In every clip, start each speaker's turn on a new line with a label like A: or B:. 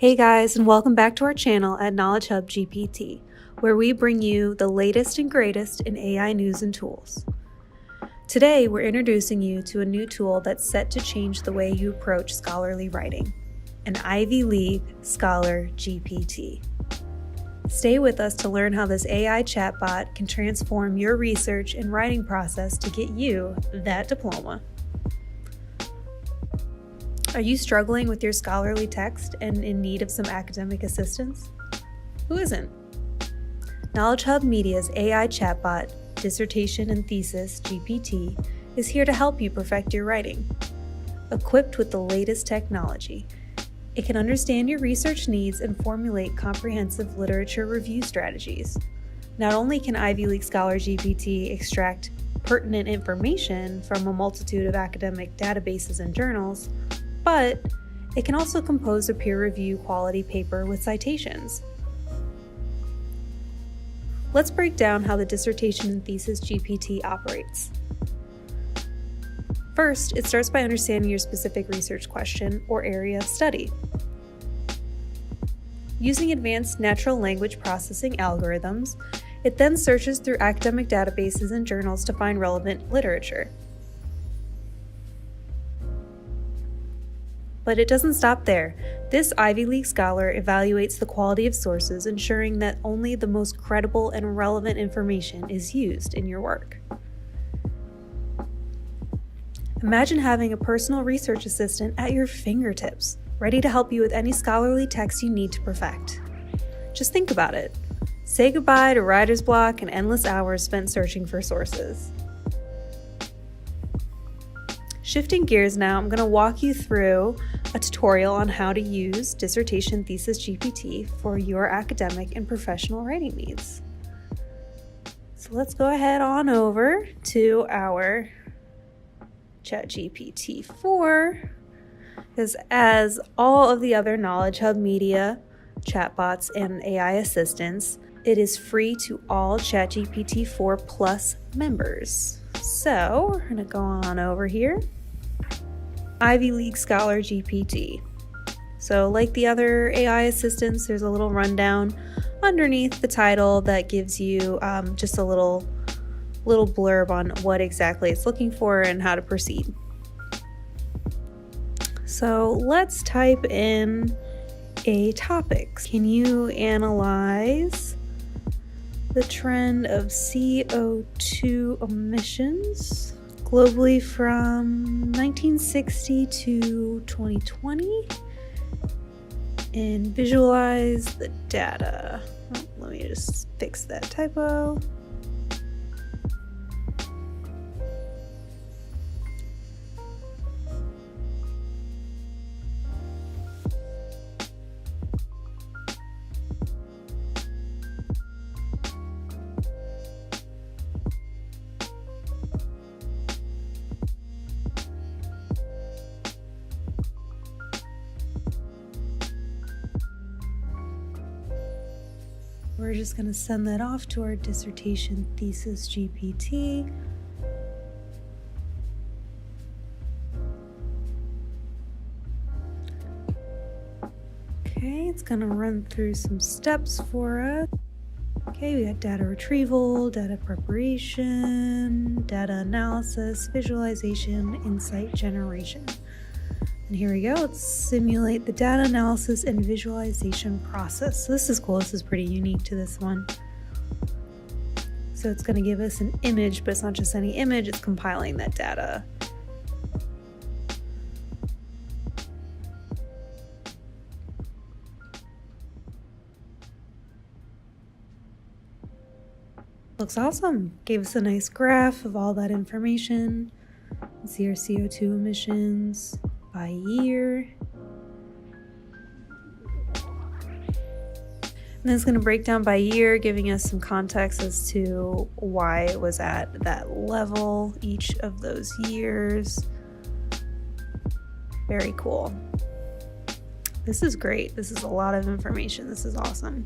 A: Hey guys, and welcome back to our channel at Knowledge Hub GPT, where we bring you the latest and greatest in AI news and tools. Today, we're introducing you to a new tool that's set to change the way you approach scholarly writing, an Ivy League Scholar GPT. Stay with us to learn how this AI chatbot can transform your research and writing process to get you that diploma. Are you struggling with your scholarly text and in need of some academic assistance? Who isn't? Knowledge Hub Media's AI chatbot, Dissertation and Thesis GPT, is here to help you perfect your writing. Equipped with the latest technology, it can understand your research needs and formulate comprehensive literature review strategies. Not only can Ivy League Scholar GPT extract pertinent information from a multitude of academic databases and journals, but it can also compose a peer-review quality paper with citations. Let's break down how the Dissertation and Thesis GPT operates. First, it starts by understanding your specific research question or area of study. Using advanced natural language processing algorithms, it then searches through academic databases and journals to find relevant literature. But it doesn't stop there. This Ivy League scholar evaluates the quality of sources, ensuring that only the most credible and relevant information is used in your work. Imagine having a personal research assistant at your fingertips, ready to help you with any scholarly text you need to perfect. Just think about it. Say goodbye to writer's block and endless hours spent searching for sources. Shifting gears now, I'm going to walk you through a tutorial on how to use Dissertation Thesis GPT for your academic and professional writing needs. So let's go ahead on over to our ChatGPT 4, because as all of the other Knowledge Hub Media chatbots and AI assistants, it is free to all ChatGPT 4 Plus members. So we're going to go on over here. Ivy League Scholar GPT. So like the other AI assistants, there's a little rundown underneath the title that gives you just a little blurb on what exactly it's looking for and how to proceed. So let's type in a topic. Can you analyze the trend of CO2 emissions globally from 1960 to 2020 and visualize the data? Let me just fix that typo. We're just going to send that off to our Dissertation Thesis GPT. Okay, it's going to run through some steps for us. Okay, we got data retrieval, data preparation, data analysis, visualization, insight generation. And here we go, let's simulate the data analysis and visualization process. So this is cool, this is pretty unique to this one. So it's going to give us an image, but it's not just any image, it's compiling that data. Looks awesome. Gave us a nice graph of all that information. Let's see our CO2 emissions by year. And then it's going to break down by year, giving us some context as to why it was at that level each of those years. Very cool. This is great. This is a lot of information. This is awesome.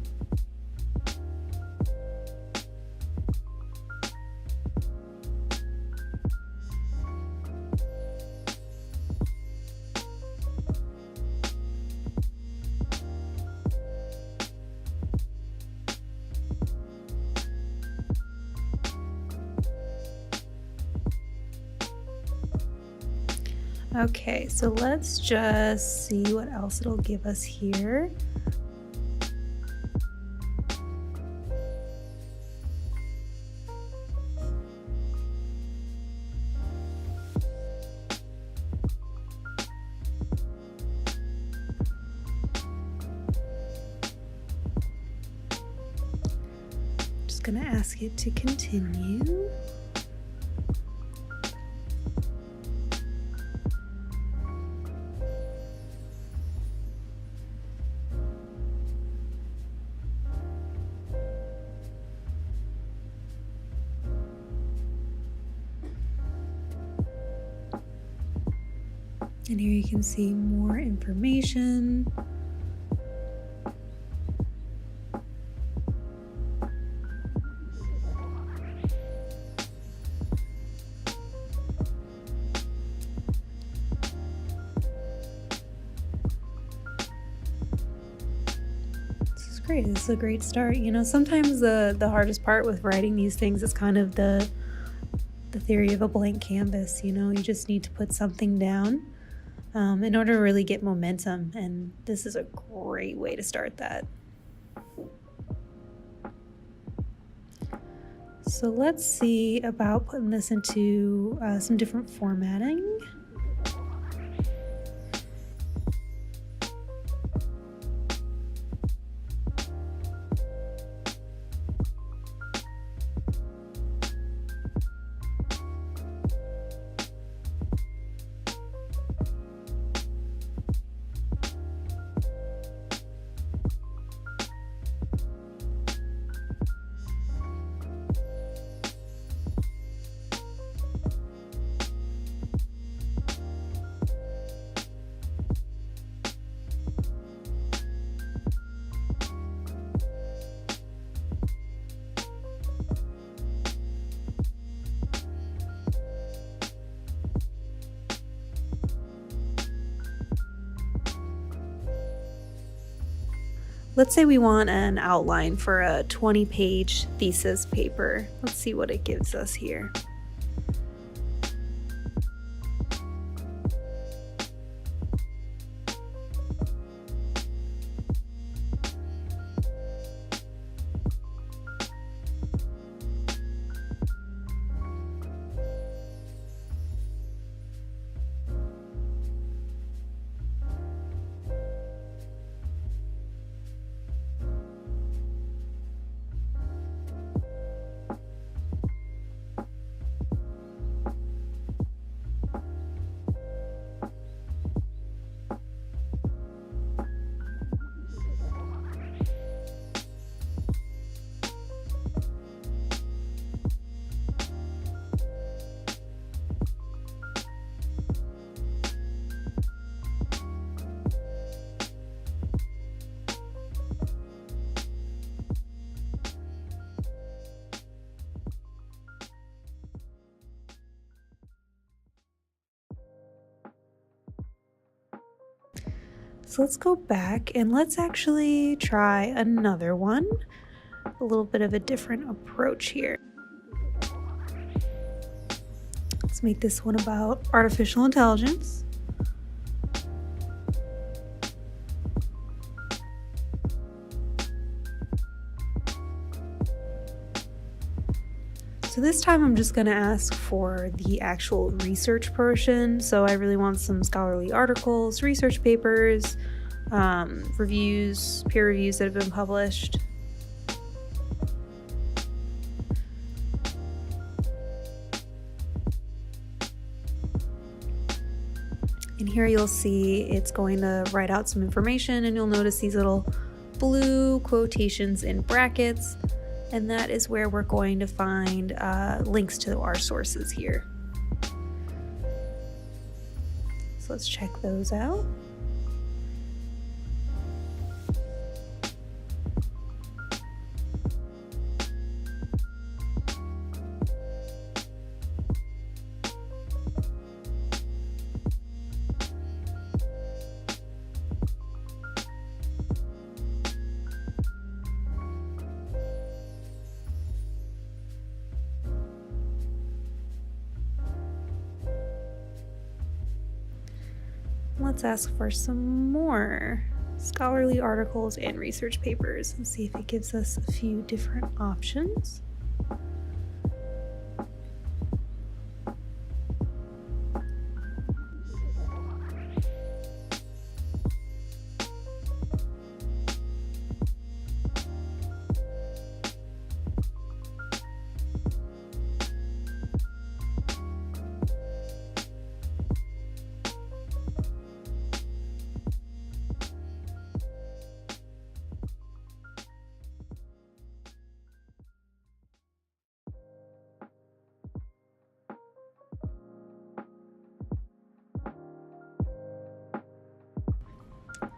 A: Okay, so let's just see what else it'll give us here. Just gonna ask it to continue. And here you can see more information. This is great. This is a great start. You know, sometimes the hardest part with writing these things is kind of the theory of a blank canvas. You know, you just need to put something down in order to really get momentum, and this is a great way to start that. So let's see about putting this into some different formatting. Let's say we want an outline for a 20-page thesis paper. Let's see what it gives us here. So let's go back and let's actually try another one. A little bit of a different approach here. Let's make this one about artificial intelligence. So this time I'm just going to ask for the actual research portion. So I really want some scholarly articles, research papers, reviews, peer reviews that have been published. And here you'll see it's going to write out some information, and you'll notice these little blue quotations in brackets. And that is where we're going to find links to our sources here. So let's check those out. Let's ask for some more scholarly articles and research papers and see if it gives us a few different options.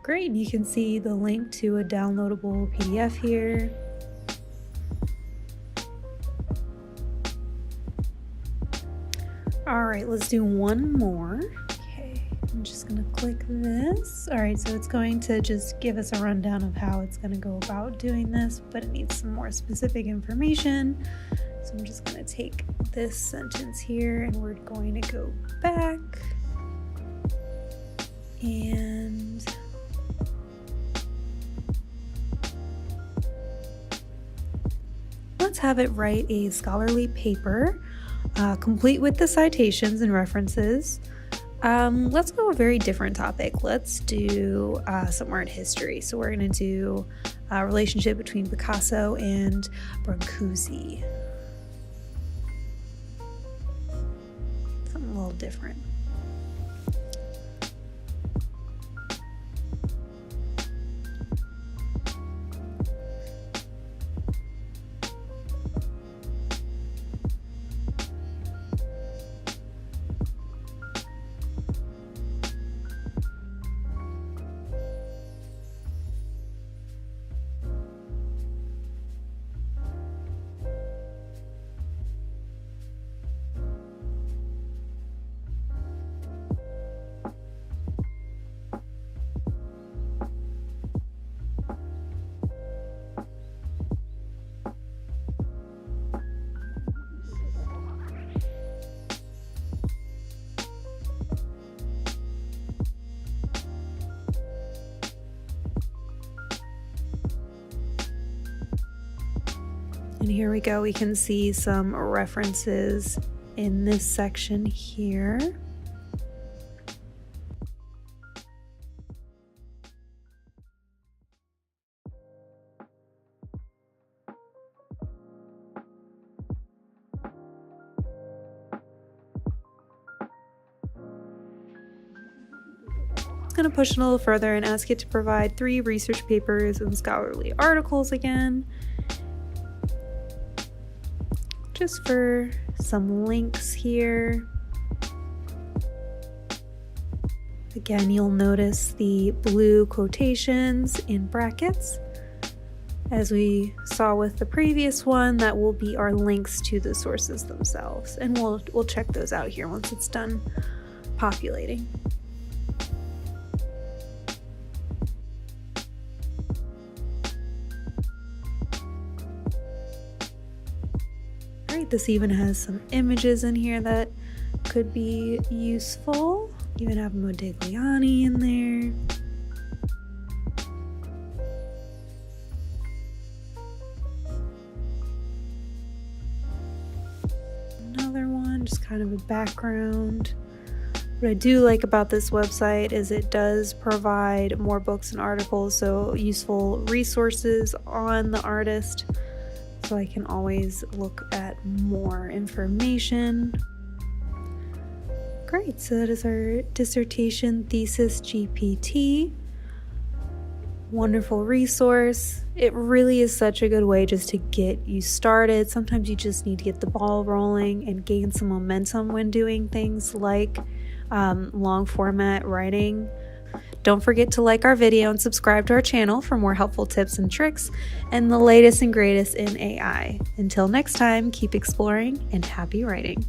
A: Great, you can see the link to a downloadable PDF here. All right, let's do one more. Okay, I'm just gonna click this. All right, so it's going to just give us a rundown of how it's gonna go about doing this, but it needs some more specific information. So I'm just gonna take this sentence here and we're going to go back and let's have it write a scholarly paper, complete with the citations and references. Let's go a very different topic. Let's do some art history. So we're going to do a relationship between Picasso and Brancusi. Something a little different. And here we go, we can see some references in this section here. I'm going to push it a little further and ask it to provide 3 research papers and scholarly articles again. Just for some links here. Again, you'll notice the blue quotations in brackets. As we saw with the previous one, that will be our links to the sources themselves. And we'll check those out here once it's done populating. This even has some images in here that could be useful. Even have Modigliani in there. Another one, just kind of a background. What I do like about this website is it does provide more books and articles, so useful resources on the artist. So I can always look at more information. Great, so that is our dissertation thesis GPT. Wonderful resource. It really is such a good way just to get you started. Sometimes you just need to get the ball rolling and gain some momentum when doing things like long format writing. Don't forget to like our video and subscribe to our channel for more helpful tips and tricks and the latest and greatest in AI. Until next time, keep exploring and happy writing.